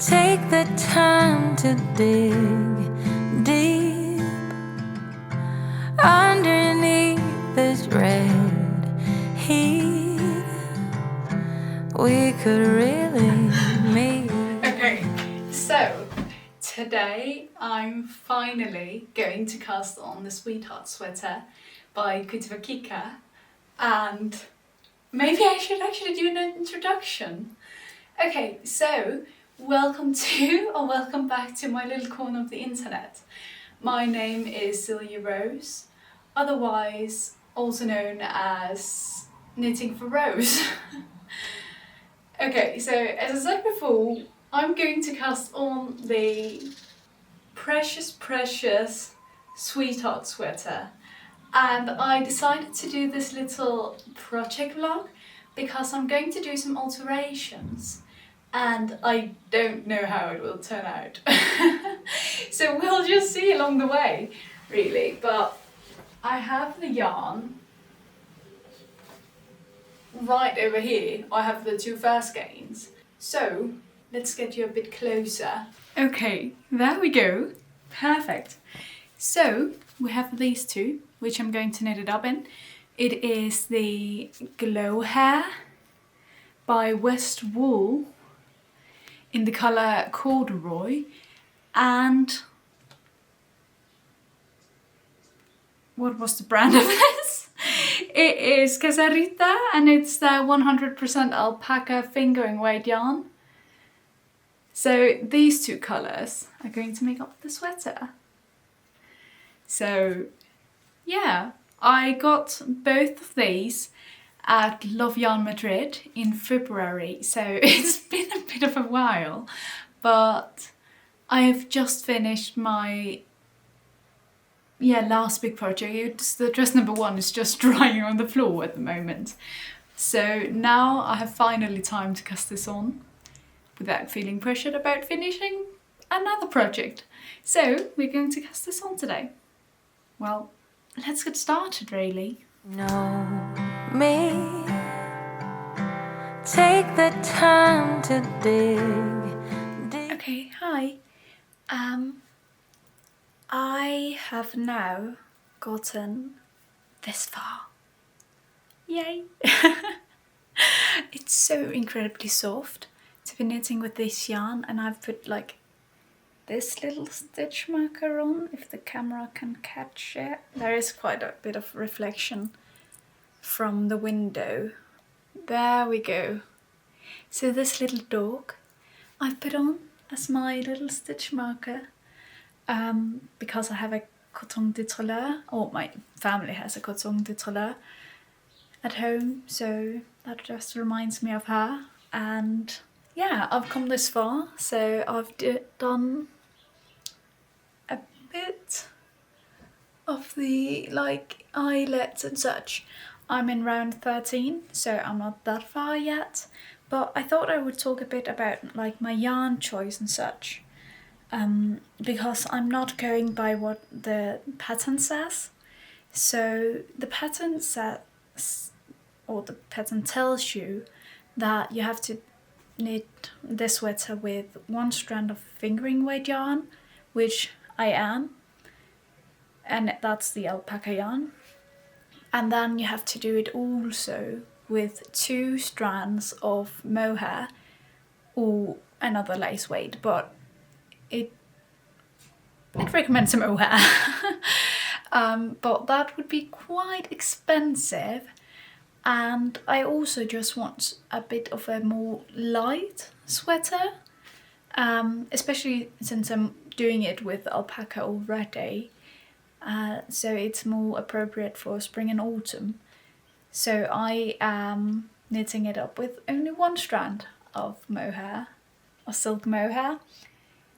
Take the time to dig deep underneath this red heat. We could really meet. Okay, so today I'm finally going to cast on the Sweetheart sweater by Kutovakika, and maybe I should actually do an introduction. Okay, so welcome back to my little corner of the internet. My name is Silje Rose, otherwise also known as knittingforrose. Okay, so as I said before, I'm going to cast on the precious Sweetheart sweater, and I decided to do this little project vlog because I'm going to do some alterations and I don't know how it will turn out. So we'll just see along the way, really. But I have the yarn right over here. I have the two first skeins. So let's get you a bit closer. Okay, there we go. Perfect. So we have these two, which I'm going to knit it up in. It is the Glowhair by West Wool in the colour Corduroy, and what was the brand of this? It is Caserita, and it's the 100% Alpaca fingering weight yarn. So these two colours are going to make up the sweater. So yeah, I got both of these at Love Yarn Madrid in February, so it's been a bit of a while, but I have just finished my last big project. It's the dress number 1 is just drying on the floor at the moment. So now I have finally time to cast this on without feeling pressured about finishing another project. So we're going to cast this on today. Well, let's get started really. Know me. Take the time to dig. Okay, hi. I have now gotten this far. Yay! It's so incredibly soft to be knitting with this yarn, and I've put like this little stitch marker on, if the camera can catch it. There is quite a bit of reflection from the window. There we go. So this little dog I've put on as my little stitch marker, because I have a coton de treleur, or my family has a coton de treleur at home, so that just reminds me of her. And yeah, I've come this far, so I've done a bit of the like eyelets and such. I'm in round 13, so I'm not that far yet, but I thought I would talk a bit about like my yarn choice and such, because I'm not going by what the pattern says. So the pattern says, or the pattern tells you that you have to knit this sweater with 1 strand of fingering weight yarn, which I am, and that's the alpaca yarn. And then you have to do it also with 2 strands of mohair or another lace weight, but it recommends mohair. But that would be quite expensive, and I also just want a bit of a more light sweater, especially since I'm doing it with alpaca already, so it's more appropriate for spring and autumn. So I am knitting it up with only 1 strand of mohair, or silk mohair,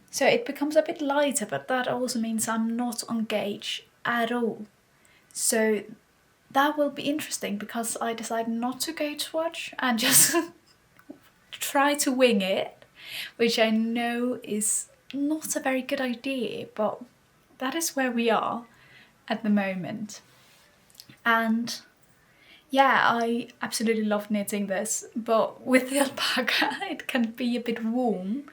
so it becomes a bit lighter, but that also means I'm not on gauge at all. So that will be interesting, because I decided not to gauge swatch and just try to wing it, which I know is not a very good idea, but that is where we are at the moment. And yeah, I absolutely love knitting this, but with the alpaca it can be a bit warm,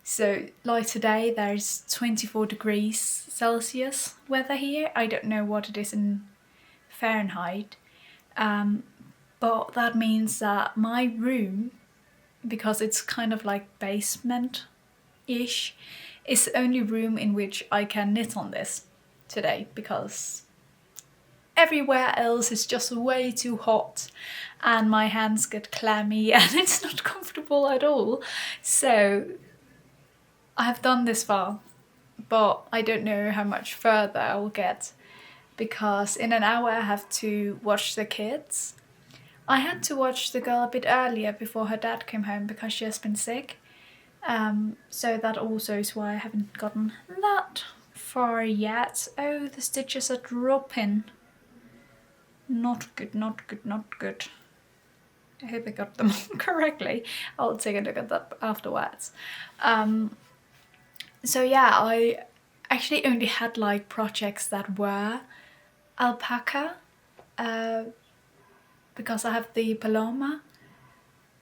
So like today there's 24 degrees Celsius weather here. I don't know what it is in Fahrenheit. But that means that my room, because it's kind of like basement-ish, is the only room in which I can knit on this today, because everywhere else is just way too hot and my hands get clammy and it's not comfortable at all. So I have done this far, but I don't know how much further I will get, because in an hour I have to watch the kids. I had to watch the girl a bit earlier before her dad came home because she has been sick. So that also is why I haven't gotten that far yet. Oh, the stitches are dropping. Not good, not good, not good. I hope I got them correctly. I'll take a look at that afterwards. So yeah, I actually only had like projects that were alpaca, because I have the Paloma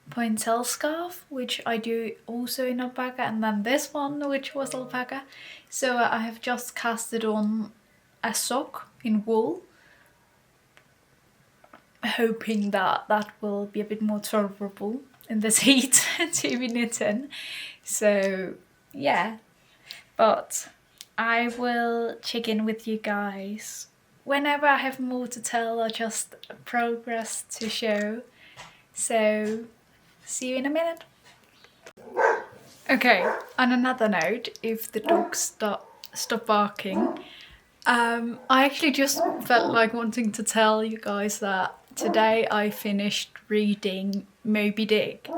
pointel scarf, which I do also in alpaca, and then this one, which was alpaca. So I have just casted on a sock in wool, hoping that that will be a bit more tolerable in this heat to be knitting. So yeah, but I will check in with you guys whenever I have more to tell or just progress to show. So see you in a minute. Okay, on another note, if the dogs stop barking, I actually just felt like wanting to tell you guys that today I finished reading Moby Dick,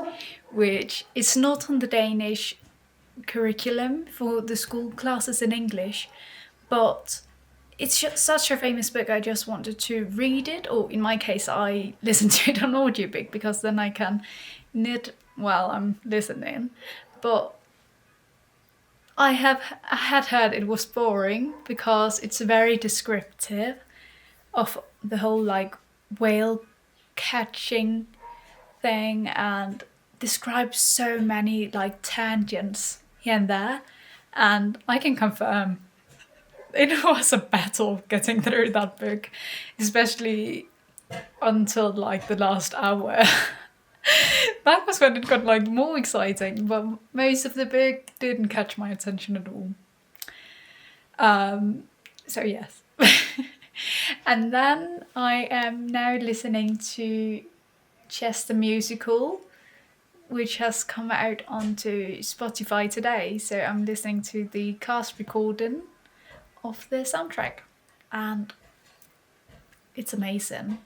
which is not on the Danish curriculum for the school classes in English, but it's just such a famous book. I just wanted to read it, or in my case I listened to it on audiobook, because then I can knit while I'm listening. But I had heard it was boring because it's very descriptive of the whole like whale catching thing and describes so many like tangents here and there, and I can confirm it was a battle getting through that book, especially until like the last hour. That was when it got like more exciting, but most of the book didn't catch my attention at all. So yes. And then I am now listening to Chess the Musical, which has come out onto Spotify today. So I'm listening to the cast recording of the soundtrack, and it's amazing.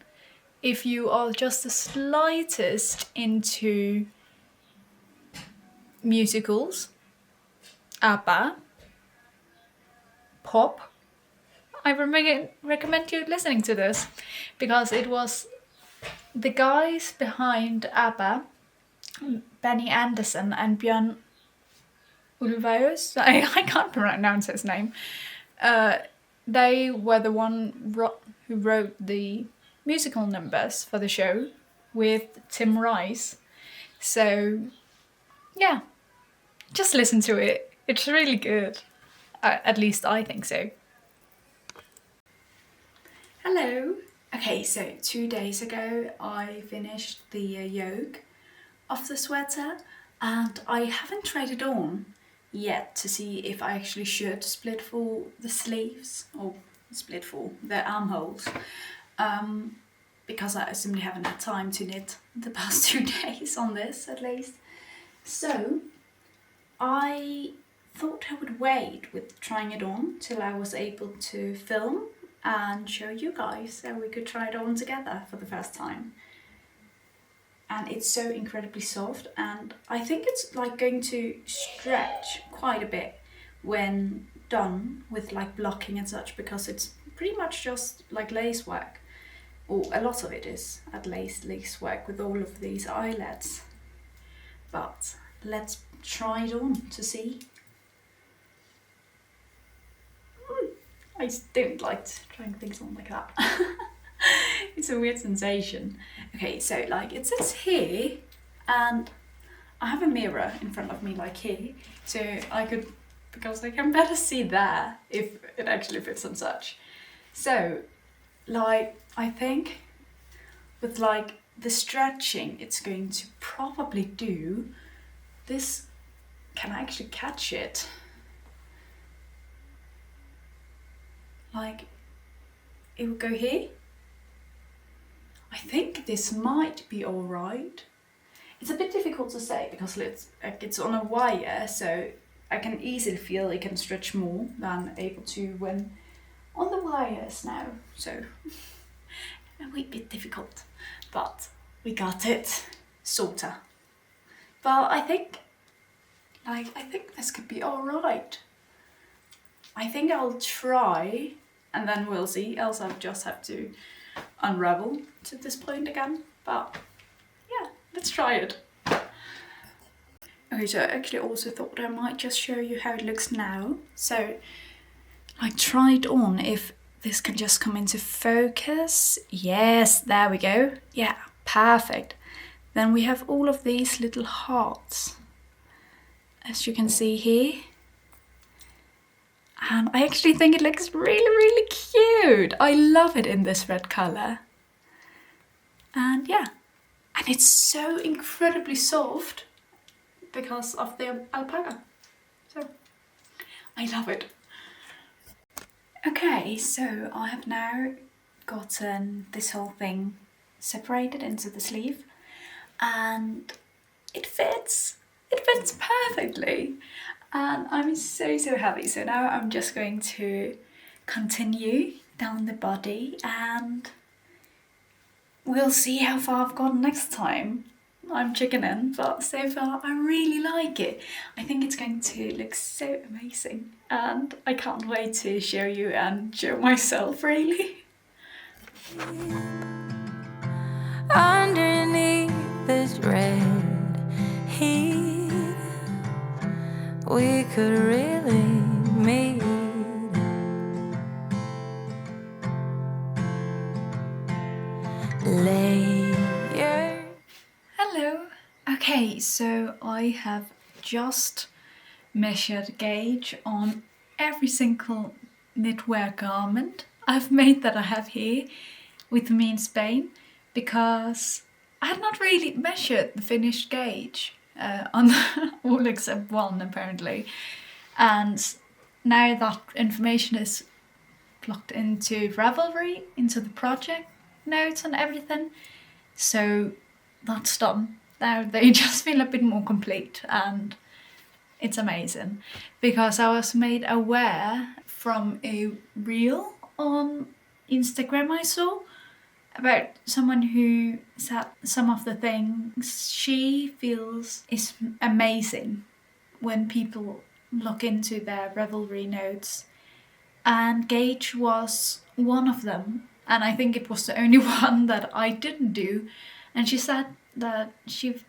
If you are just the slightest into musicals, ABBA, pop, I recommend you listening to this, because it was the guys behind ABBA, Benny Andersson and Björn Ulvaeus, I can't pronounce his name. They were the one who wrote the musical numbers for the show with Tim Rice. So yeah, just listen to it. It's really good. At least I think so. Hello. Okay, so 2 days ago I finished the yoke of the sweater, and I haven't tried it on yet to see if I actually should split for the sleeves or split for the armholes, because I simply haven't had time to knit the past 2 days on this at least. So I thought I would wait with trying it on till I was able to film and show you guys, so we could try it on together for the first time. And it's so incredibly soft, and I think it's like going to stretch quite a bit when done with like blocking and such, because it's pretty much just like lace work, or a lot of it is at least lace work with all of these eyelets. But let's try it on to see. I don't like trying things on like that. It's a weird sensation. Okay, so like it says here, and I have a mirror in front of me like here, so because I can better see there if it actually fits and such. So like I think with like the stretching it's going to probably do this. Can I actually catch it? Like it will go here. I think this might be all right. It's a bit difficult to say because it's on a wire, so I can easily feel it can stretch more than able to when on the wires now. So a wee bit difficult, but we got it, sorta. But I think this could be all right. I think I'll try, and then we'll see. Else I'll just have to unravel to this point again. But yeah, let's try it. Okay, so I actually also thought I might just show you how it looks now. So I tried on if this can just come into focus. Yes, there we go. Yeah, perfect. Then we have all of these little hearts, as you can see here. And I actually think it looks really, really cute. I love it in this red colour. And yeah, and it's so incredibly soft because of the alpaca. So I love it. Okay, so I have now gotten this whole thing separated into the sleeve, and it fits. It fits perfectly. And I'm so happy. So now I'm just going to continue down the body and we'll see how far I've gone next time. I'm chickening, but so far I really like it. I think it's going to look so amazing and I can't wait to show you and show myself really. Underneath this red heat, we could really meet. Layer. Hello. Okay, so I have just measured gauge on every single knitwear garment I've made that I have here with me in Spain, because I had not really measured the finished gauge on all except one apparently, and now that information is plugged into Ravelry, into the project notes and everything, so that's done. Now they just feel a bit more complete and it's amazing, because I was made aware from a reel on Instagram I saw about someone who said some of the things she feels is amazing when people look into their Ravelry notes, and gauge was one of them, and I think it was the only one that I didn't do. And she said that she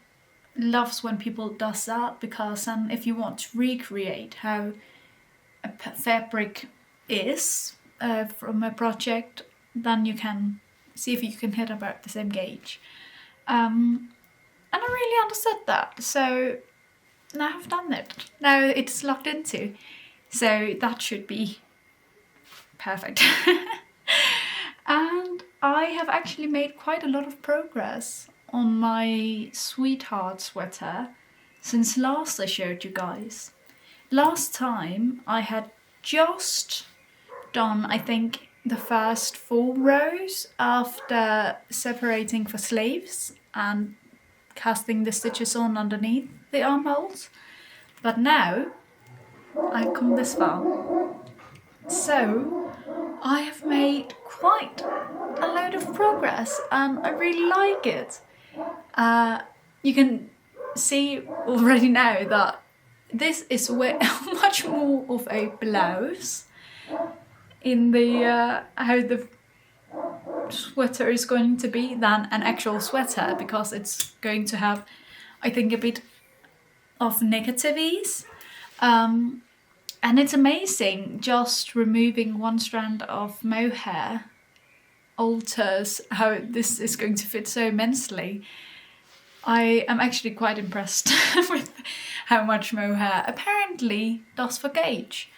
loves when people does that, because then if you want to recreate how a fabric is from a project, then you can see if you can hit about the same gauge. And I really understood that, so now I've done it. Now it's locked into, so that should be perfect. And I have actually made quite a lot of progress on my sweetheart sweater since last I showed you guys. Last time I had just done, I think, the first 4 rows after separating for sleeves and casting the stitches on underneath the armholes. But now I've come this far. So I have made quite a load of progress and I really like it. You can see already now that this is much more of a blouse in the how the sweater is going to be than an actual sweater, because it's going to have, I think, a bit of negative ease. And it's amazing, just removing one strand of mohair alters how this is going to fit so immensely. I am actually quite impressed with how much mohair apparently does for gauge.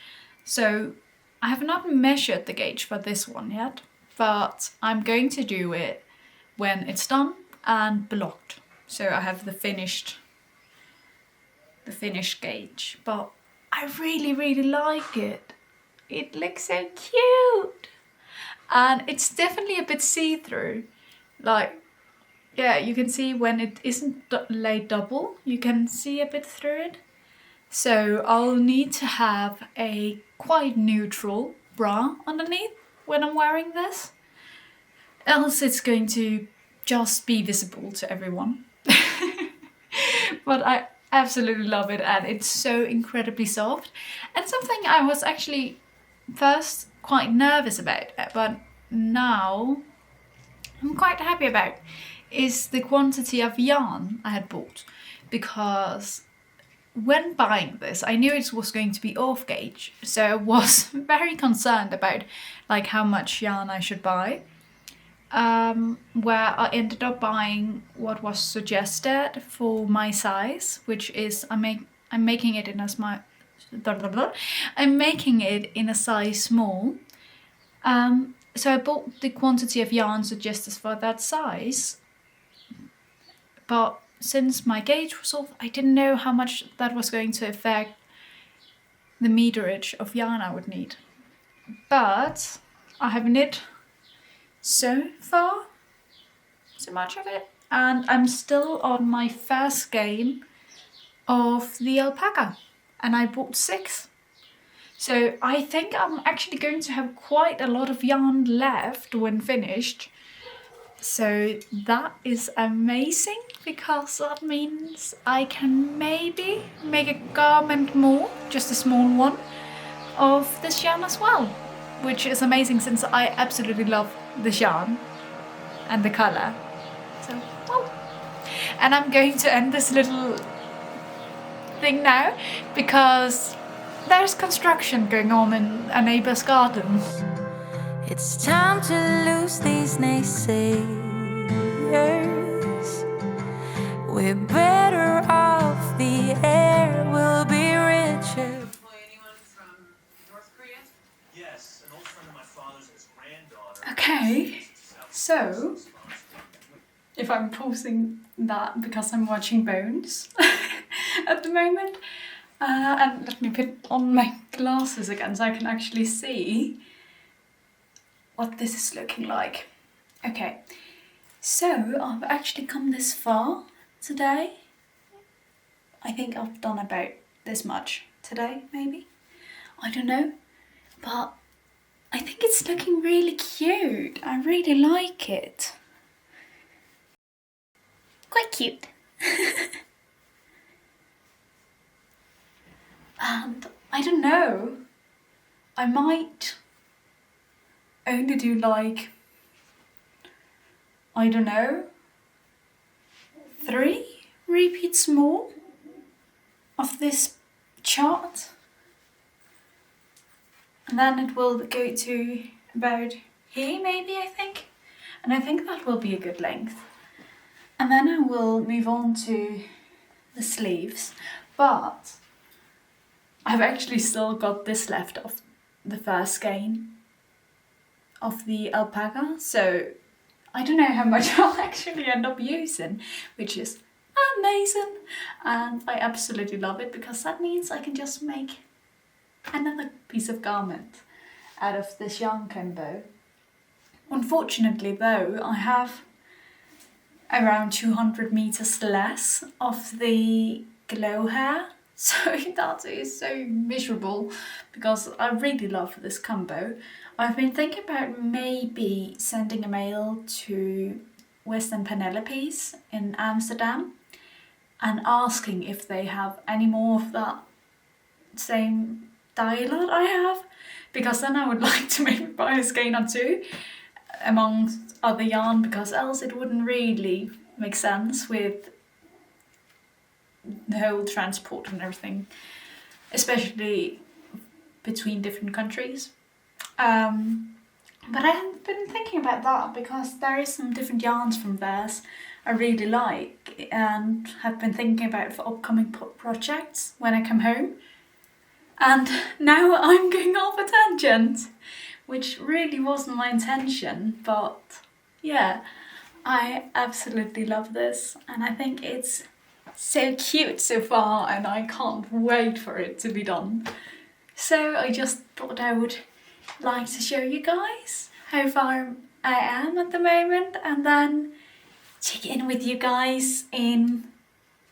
So I have not measured the gauge for this one yet, but I'm going to do it when it's done and blocked. So I have the finished gauge, but I really like it. It looks so cute. And it's definitely a bit see-through. Like, yeah, you can see when it isn't laid double, you can see a bit through it. So I'll need to have a quite neutral bra underneath when I'm wearing this. Else it's going to just be visible to everyone. But I absolutely love it, and it's so incredibly soft. And something I was actually first quite nervous about, but now I'm quite happy about, is the quantity of yarn I had bought. Because when buying this, I knew it was going to be off gauge, so I was very concerned about like how much yarn I should buy. Where I ended up buying what was suggested for my size, which is I'm making it in a small. I'm making it in a size small. So I bought the quantity of yarn suggested for that size, but since my gauge was off, I didn't know how much that was going to affect the meterage of yarn I would need. But I have knit so far, so much of it, and I'm still on my first skein of the alpaca, and I bought 6. So I think I'm actually going to have quite a lot of yarn left when finished. So that is amazing, because that means I can maybe make a garment more, just a small one, of this yarn as well, which is amazing since I absolutely love this yarn and the colour. So, well. And I'm going to end this little thing now because there's construction going on in a neighbour's garden. It's time to lose these naysayers. We're better off, the air will be richer. Anyone from North Korea? Yes, an old friend of my father's and his granddaughter. Okay, so if I'm pausing that because I'm watching Bones at the moment, and let me put on my glasses again so I can actually see what this is looking like. Okay, so I've actually come this far today. I think I've done about this much today, maybe. I don't know, but I think it's looking really cute. I really like it. Quite cute. And I don't know, I might only do like, I don't know, 3 repeats more of this chart, and then it will go to about here maybe, I think, and I think that will be a good length. And then I will move on to the sleeves, but I've actually still got this left of the first skein of the alpaca, so I don't know how much I'll actually end up using, which is amazing, and I absolutely love it because that means I can just make another piece of garment out of this yarn combo. Unfortunately though, I have around 200 meters less of the Glowhair, so that is so miserable because I really love this combo. I've been thinking about maybe sending a mail to Western Penelope's in Amsterdam and asking if they have any more of that same dye lot I have, because then I would like to maybe buy a skein or 2 amongst other yarn, because else it wouldn't really make sense with the whole transport and everything, especially between different countries. But I haven't been thinking about that because there is some different yarns from theirs, I really like and have been thinking about for upcoming projects when I come home. And now I'm going off a tangent, which really wasn't my intention, but yeah, I absolutely love this and I think it's so cute so far and I can't wait for it to be done. So I just thought I would like to show you guys how far I am at the moment and then check in with you guys in,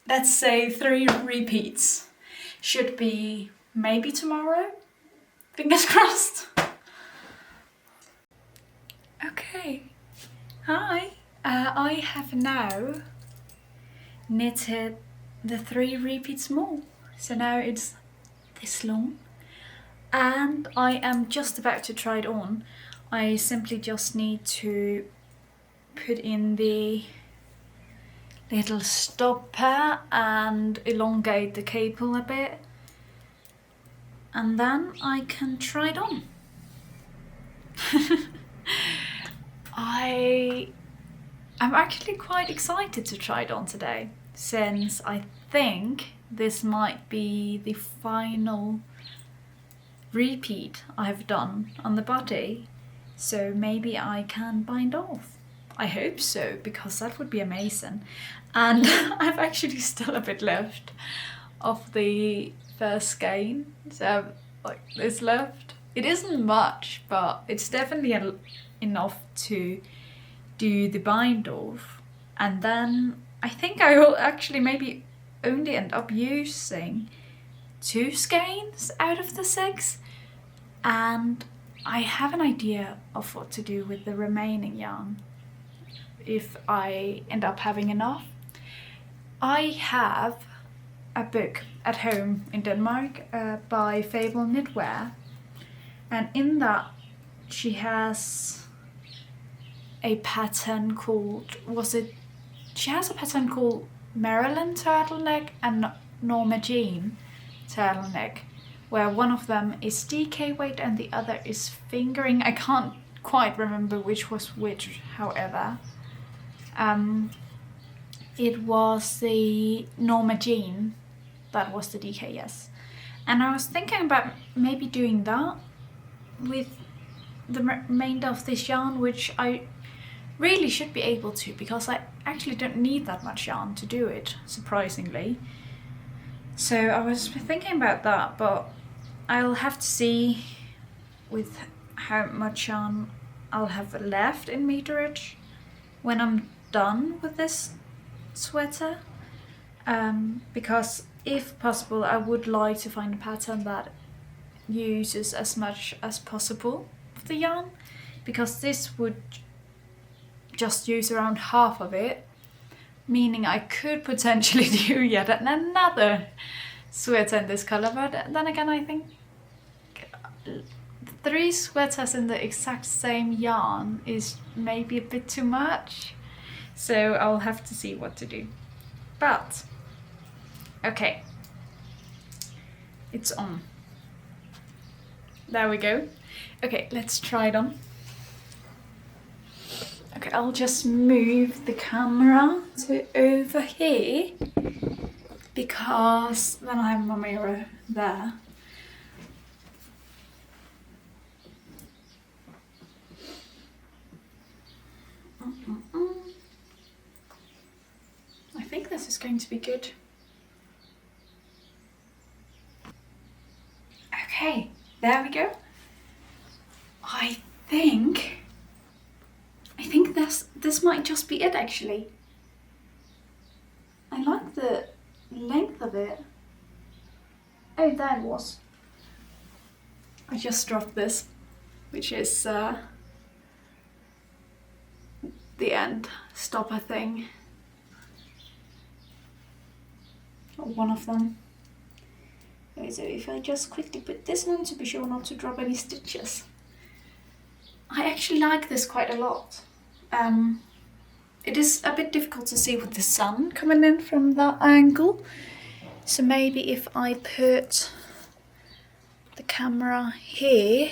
let's say, 3 repeats. Should be maybe tomorrow, fingers crossed. Okay, hi. I have now knitted the 3 repeats more, so now it's this long and I am just about to try it on. I simply just need to put in the little stopper and elongate the cable a bit and then I can try it on. I'm actually quite excited to try it on today, since I think this might be the final repeat I've done on the body, so maybe I can bind off. I hope so, because that would be amazing. And I've actually still a bit left of the first skein, so like this left. It isn't much, but it's definitely enough to do the bind off, and then I think I will actually maybe only end up using 2 skeins out of the 6, and I have an idea of what to do with the remaining yarn if I end up having enough. I have a book at home in Denmark by Fable Knitwear, and in that she has a pattern called, she has a pattern called Maryland turtleneck and Norma Jean turtleneck, where one of them is DK weight and the other is fingering. I can't quite remember which was which, however. It was the Norma Jean that was the DK, yes. And I was thinking about maybe doing that with the remainder of this yarn, which I really should be able to, because I actually don't need that much yarn to do it, surprisingly. So I was thinking about that, but I'll have to see with how much yarn I'll have left in meterage when I'm done with this sweater, because if possible I would like to find a pattern that uses as much as possible of the yarn, because this would just use around half of it, meaning I could potentially do yet another sweater in this color, but then again I think 3 sweaters in the exact same yarn is maybe a bit too much, so I'll have to see what to do. But okay, it's on. There we go. Okay, let's try it on. Okay, I'll just move the camera to over here, because then I have my mirror there. I think this is going to be good. Okay, there we go. I think this might just be it, actually. I like the length of it. Oh, there it was. I just dropped this, which is the end stopper thing. Or one of them. Okay, so if I just quickly put this on to be sure not to drop any stitches. I actually like this quite a lot. It is a bit difficult to see with the sun coming in from that angle, so maybe if I put the camera here,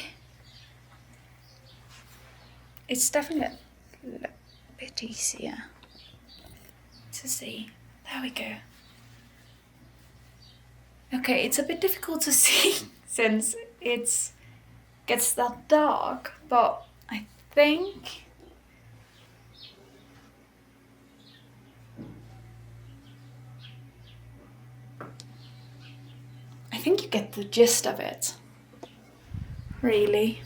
it's definitely a bit easier. to see. There we go. Okay, it's a bit difficult to see since it gets that dark, but I think you get the gist of it, really.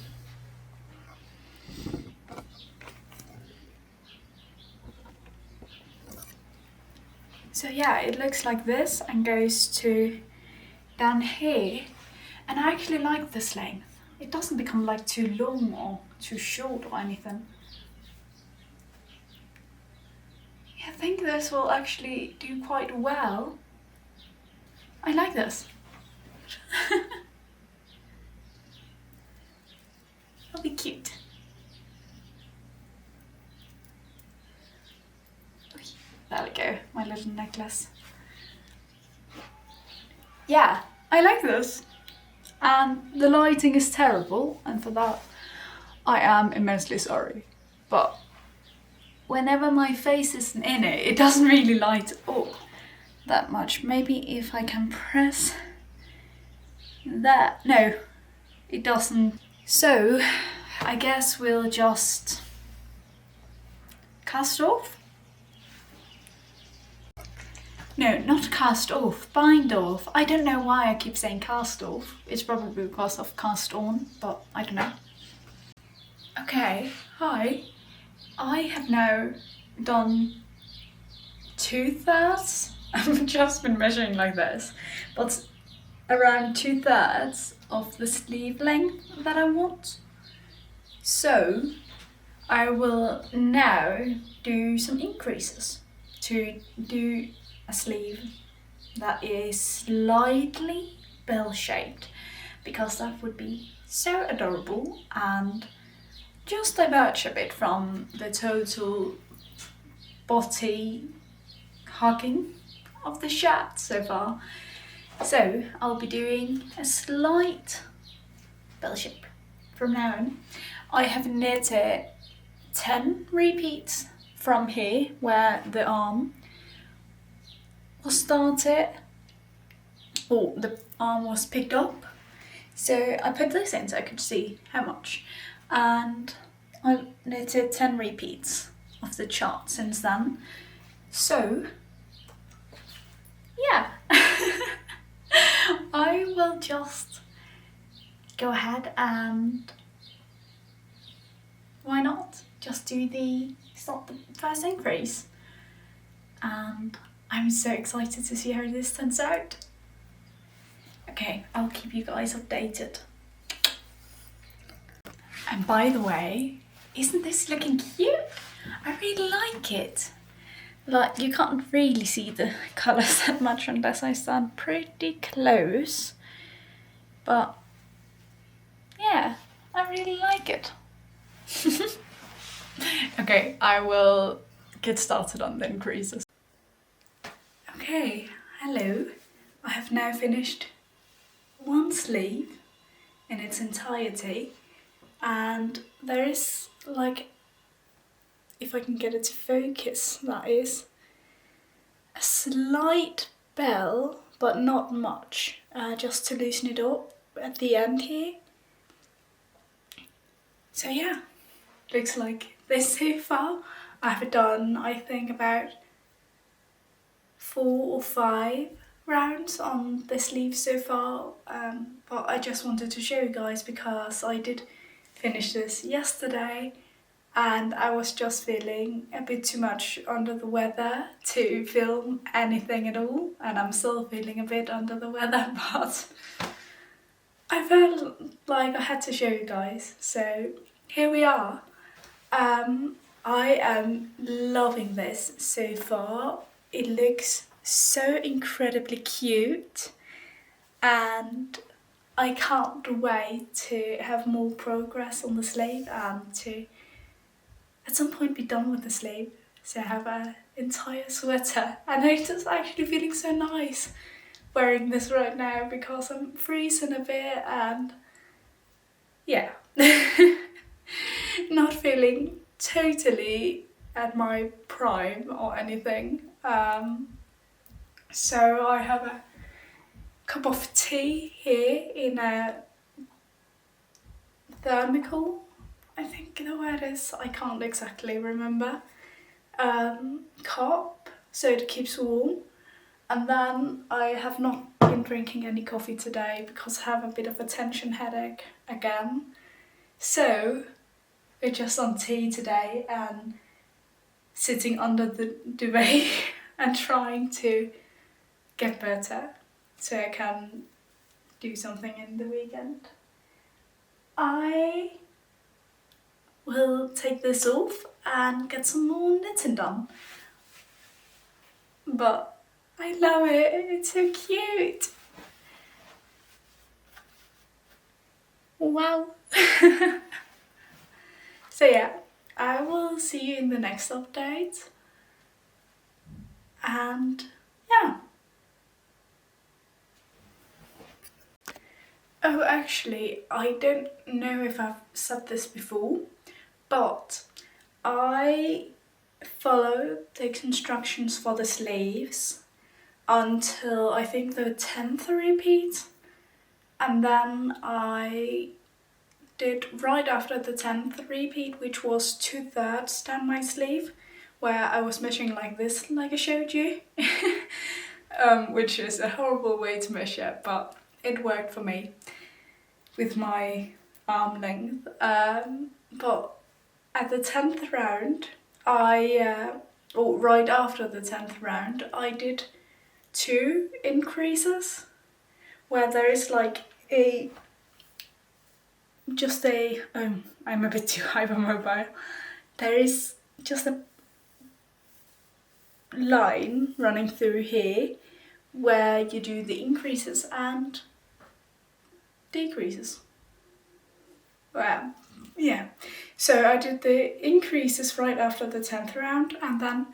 So yeah, it looks like this and goes to down here, and I actually like this length. It doesn't become like too long or too short or anything. Yeah, I think this will actually do quite well. I like this. It'll be cute. There we go, my little necklace. Yeah, I like this. And the lighting is terrible, and for that I am immensely sorry. But whenever my face isn't in it, it doesn't really light up that much. Maybe if I can press that. No, it doesn't. So I guess we'll just cast off. No, not cast off, bind off. I don't know why I keep saying cast off. It's probably because of cast on, but I don't know. Okay, hi. I have now done 2/3. I've just been measuring like this, but around 2/3 of the sleeve length that I want. So I will now do some increases to do a sleeve that is slightly bell-shaped, because that would be so adorable and just diverge a bit from the total body hugging of the shirt so far. So I'll be doing a slight bell shape from now on. I have knitted 10 repeats from here where the arm was started, or the arm was picked up. So I put this in so I could see how much, and I knitted 10 repeats of the chart since then. So yeah, I will just go ahead and why not just start the first increase. And I'm so excited to see how this turns out. Okay, I'll keep you guys updated. And by the way, isn't this looking cute? I really like it. Like, you can't really see the colours that much unless I stand pretty close. But yeah, I really like it. Okay, I will get started on the increases. Okay, hello. I have now finished one sleeve in its entirety, and there is, like, if I can get it to focus, that is a slight bell, but not much, just to loosen it up at the end here. So yeah, looks like this so far. I've done, I think, about 4 or 5 rounds on the sleeve so far, but I just wanted to show you guys because I did finish this yesterday and I was just feeling a bit too much under the weather to film anything at all, and I'm still feeling a bit under the weather, but I felt like I had to show you guys, so here we are. I am loving this so far. It looks so incredibly cute and I can't wait to have more progress on the sleeve and to at some point be done with the sleeve, so I have an entire sweater. And I'm just actually feeling so nice wearing this right now because I'm freezing a bit and yeah, not feeling totally at my prime or anything. So I have a cup of tea here in a thermical, I think the word is, I can't exactly remember, cup, so it keeps warm. And then I have not been drinking any coffee today because I have a bit of a tension headache again. So we're just on tea today and sitting under the duvet and trying to get better so I can do something in the weekend. I will take this off and get some more knitting done. But I love it, it's so cute. Wow. So yeah, I will see you in the next update. And yeah. Oh, actually, I don't know if I've said this before, but I followed the instructions for the sleeves until I think the 10th repeat, and then I did right after the 10th repeat, which was 2/3 down my sleeve, where I was measuring like this, like I showed you, which is a horrible way to measure, but it worked for me with my arm length. But at the 10th round, or right after the 10th round, I did 2 increases where there is like I'm a bit too hypermobile. There is just a line running through here where you do the increases and decreases. Well, yeah. So I did the increases right after the 10th round, and then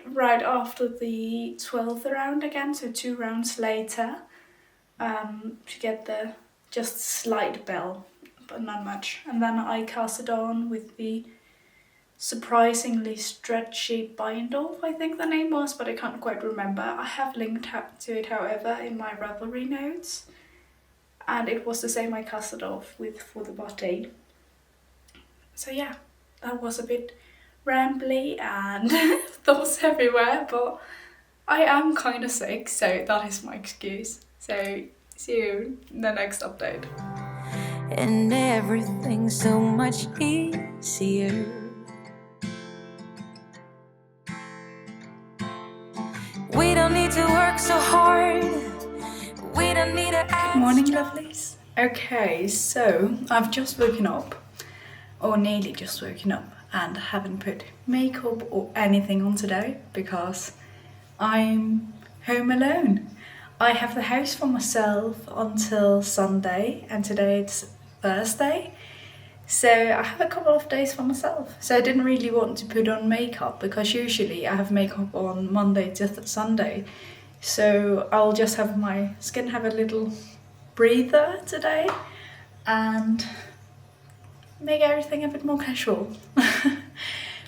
right after the 12th round again, so 2 rounds later, to get the just slight bell, but not much. And then I cast it on with the surprisingly stretchy bind off, I think the name was, but I can't quite remember. I have linked to it, however, in my Ravelry notes, and it was the same I cast it off with for the body. So yeah, that was a bit rambly and thoughts everywhere, but I am kind of sick, so that is my excuse. So see you in the next update. And everything's so much easier. We don't need to work so hard. We don't need to act. Good morning, lovelies. Okay, so I've just woken up, or nearly just woken up, and haven't put makeup or anything on today because I'm home alone. I have the house for myself until Sunday, and today it's Thursday, so I have a couple of days for myself. So I didn't really want to put on makeup because usually I have makeup on Monday to Sunday, so I'll just have my skin have a little breather today and make everything a bit more casual.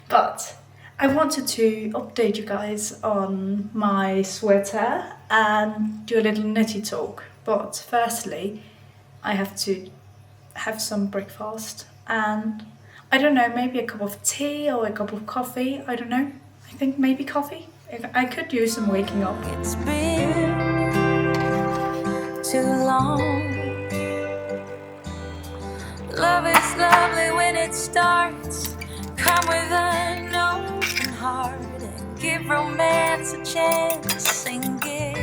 But I wanted to update you guys on my sweater and do a little nitty talk. But firstly, I have to have some breakfast and I don't know, maybe a cup of tea or a cup of coffee. I don't know. I think maybe coffee. I could use some waking up. It's been too long. Love is lovely when it starts. Come with an open heart and give romance a chance and get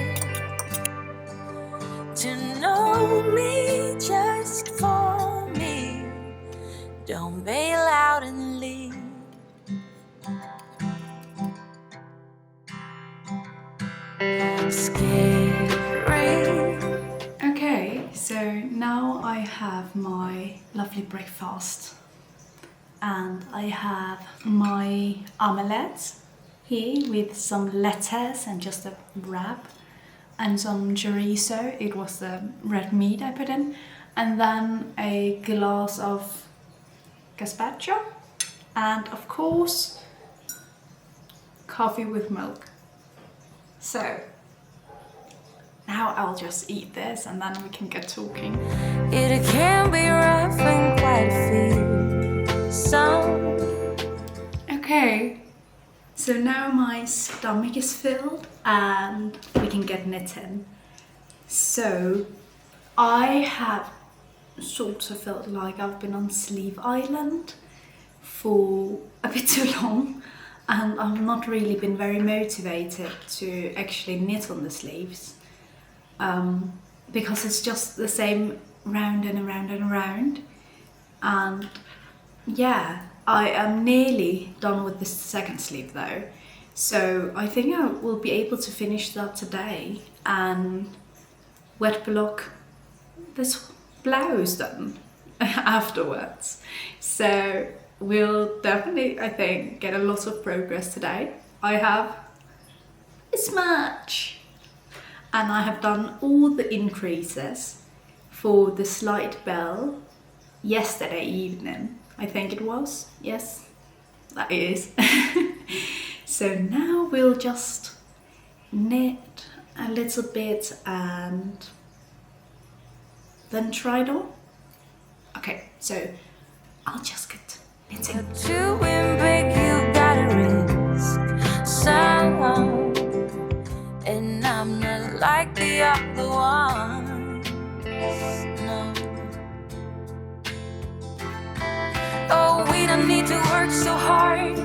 to know me just for me. Don't bail out and leave. Scary. Okay, so now I have my lovely breakfast. And I have my omelette here with some lettuce and just a wrap and some chorizo. It was the red meat I put in, and then a glass of gazpacho, and of course coffee with milk. So now I'll just eat this and then we can get talking. It can be rough and quite fearsome. Okay, so now my stomach is filled and we can get knitting. So I have sort of felt like I've been on Sleeve Island for a bit too long, and I've not really been very motivated to actually knit on the sleeves, because it's just the same round and around and around. And yeah, I am nearly done with the second sleeve though, so I think I will be able to finish that today and wet block this blouse then afterwards. So we'll definitely, I think, get a lot of progress today. I have this much, and I have done all the increases for the slide bell yesterday evening, I think it was. Yes, that is. So now we'll just knit a little bit and then try it on. Okay, so I'll just get knitting. To win big, you gotta risk some, and I'm not like the other ones. No. Oh, we don't need to work so hard.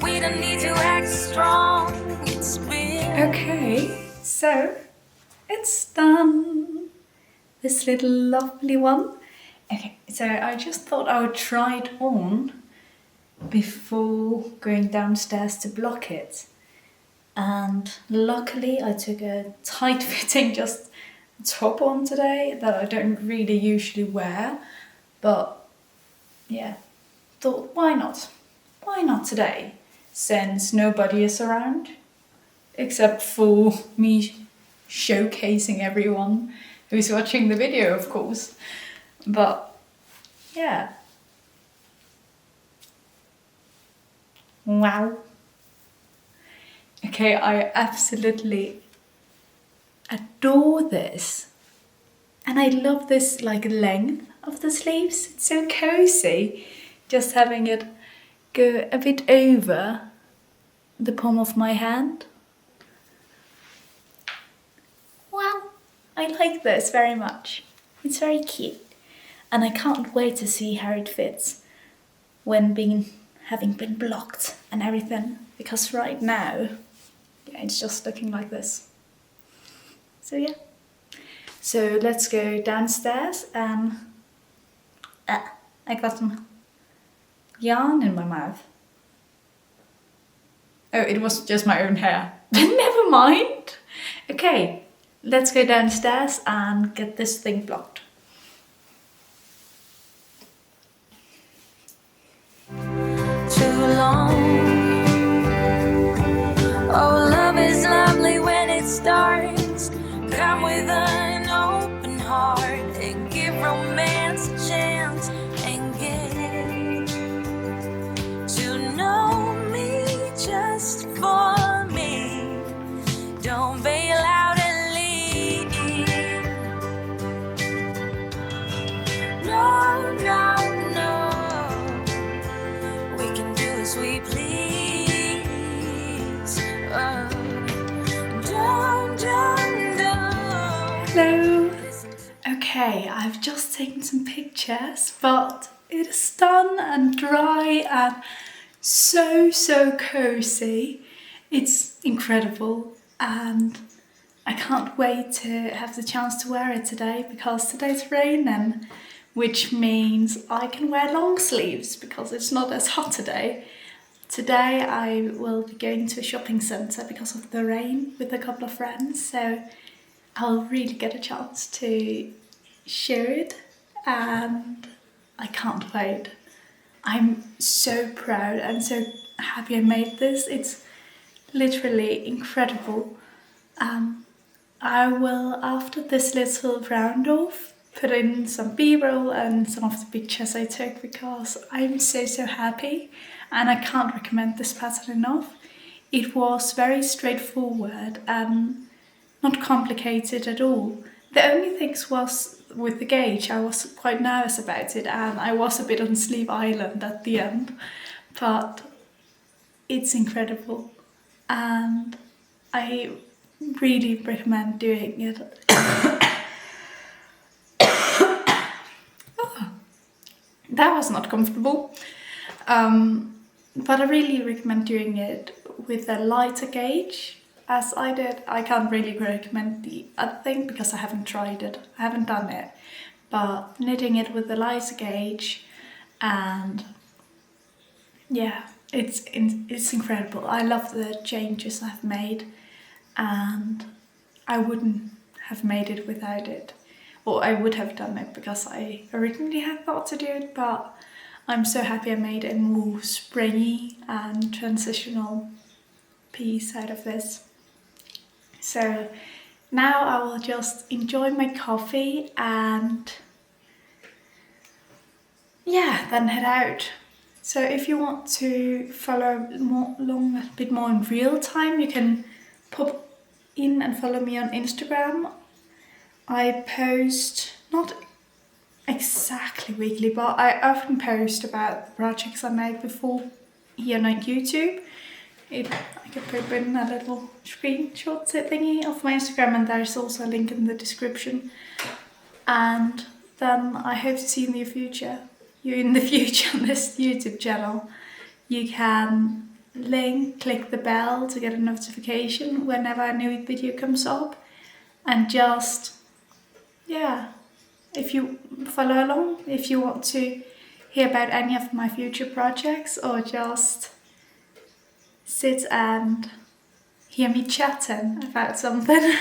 We don't need to act strong. It's been Okay, so it's done. This little lovely one. Okay, so I just thought I would try it on before going downstairs to block it. And luckily I took a tight fitting just top on today that I don't really usually wear. But yeah, thought why not? Why not today? Since nobody is around, except for me showcasing everyone who's watching the video, of course. But yeah. Wow. Okay, I absolutely adore this. And I love this like length of the sleeves. It's so cozy. Just having it go a bit over the palm of my hand. Wow, I like this very much. It's very cute. And I can't wait to see how it fits when having been blocked and everything. Because right now, yeah, it's just looking like this. So yeah. So let's go downstairs and I got some yarn in my mouth. Oh, it was just my own hair. Never mind. Okay, let's go downstairs and get this thing blocked. too long. Oh, love is lovely when it starts. Come with an open heart and give romance a chance and get to know me just for me. Don't bail out and leave. No, no, no. We can do as we please. Oh, don't. Hello. Okay, I've just taken some pictures, but it is done and dry and so cozy. It's incredible and I can't wait to have the chance to wear it today because today's raining, which means I can wear long sleeves because it's not as hot today. Today I will be going to a shopping centre because of the rain with a couple of friends, so I'll really get a chance to show it and I can't wait. I'm so proud and so happy I made this. It's literally incredible. I will, after this little round off, put in some b-roll and some of the pictures I took because I'm so happy and I can't recommend this pattern enough. It was very straightforward and not complicated at all. The only things was with the gauge, I was quite nervous about it, and I was a bit on Sleeve Island at the end, but it's incredible and I really recommend doing it. Oh, that was not comfortable. But I really recommend doing it with a lighter gauge, as I did. I can't really recommend the other thing because I haven't tried it. I haven't done it. But knitting it with the lighter gauge, and yeah, it's incredible. I love the changes I've made, and I wouldn't have made it without it. Or I would have done it because I originally had thought to do it, but I'm so happy I made a more springy and transitional piece out of this. So now I will just enjoy my coffee and yeah, then head out. So if you want to follow a bit more in real time, you can pop in and follow me on Instagram. I post not exactly weekly, but I often post about the projects I made before here on YouTube. I can put in a little screenshot thingy of my Instagram, and there's also a link in the description. And then I hope to see you in the future. On this YouTube channel. You can click the bell to get a notification whenever a new video comes up, and just if you follow along, if you want to hear about any of my future projects or just sit and hear me chatting about something.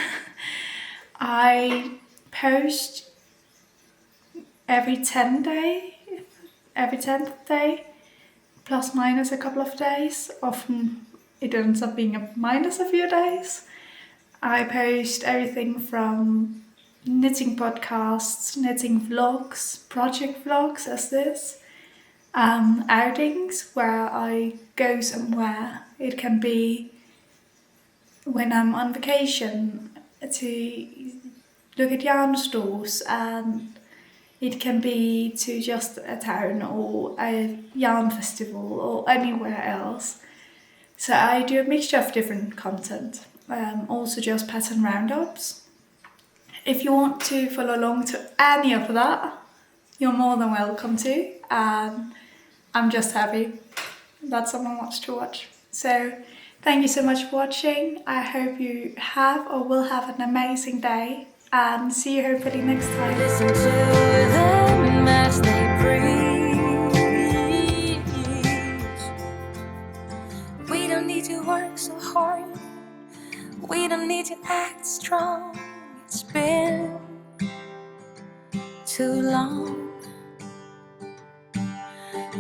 I post every 10th day, plus minus a couple of days. Often it ends up being a minus a few days. I post everything from knitting podcasts, knitting vlogs, project vlogs as this, outings where I go somewhere. It can be when I'm on vacation to look at yarn stores, and it can be to just a town or a yarn festival or anywhere else. So I do a mixture of different content, also just pattern roundups. If you want to follow along to any of that, you're more than welcome to. I'm just happy that someone wants to watch. So thank you so much for watching. I hope you have or will have an amazing day, and see you hopefully next time. Listen to them as they breathe. We don't need to work so hard. We don't need to act strong. It's been too long.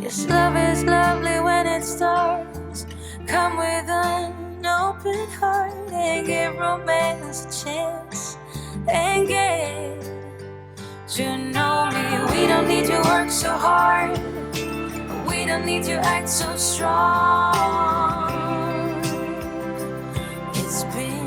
Yes, love is lovely when it starts. Come with an open heart and give romance a chance. And get to know me. We don't need to work so hard. We don't need to act so strong. It's been